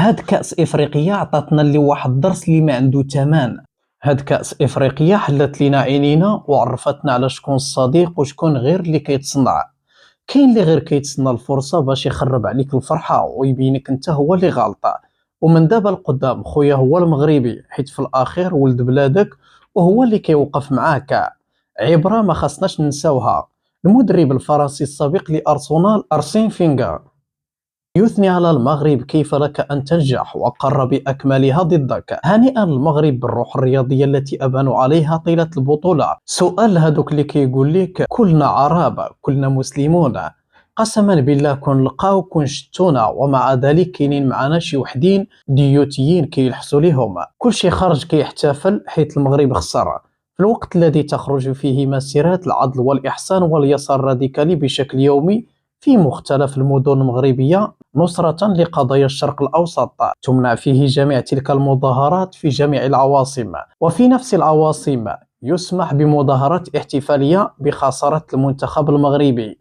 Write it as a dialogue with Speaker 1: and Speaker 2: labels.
Speaker 1: هاد كأس إفريقيا عطاتنا اللي واحد الدرس اللي ما عنده تمن. هاد كأس إفريقيا حلت لينا عينينا وعرفتنا على شكون الصديق وشكون غير اللي كيتصنع. كاين اللي غير كيتسنى الفرصة باش يخرب عليك الفرحة ويبينك انت هو اللي غلطة. ومن دابا القدام خويا هو المغربي، حيت في الأخير ولد بلادك وهو اللي كيوقف معاك. عبرة ما خصناش ننساوها. المدرب الفرنسي السابق لأرسنال أرسين فينغر يثني على المغرب كيف لك أن تنجح وقر بأكملها ضدك. هنيئا المغرب بالروح الرياضية التي أبانوا عليها طيلة البطولة. سؤال هذوك اللي كيقول لك كلنا عرب كلنا مسلمون، قسما بالله كون لقاو كون شتونا، ومع ذلك كاينين معنا شي وحدين ديوتيين كيلحسوا ليهم. كلشي خرج كيحتفل حيث المغرب خسر في الوقت الذي تخرج فيه مسيرات العدل والإحسان واليسار الراديكالي بشكل يومي في مختلف المدن المغربية نصرة لقضايا الشرق الأوسط. تمنع فيه جميع تلك المظاهرات في جميع العواصم، وفي نفس العواصم يسمح بمظاهرات احتفالية بخسارة المنتخب المغربي.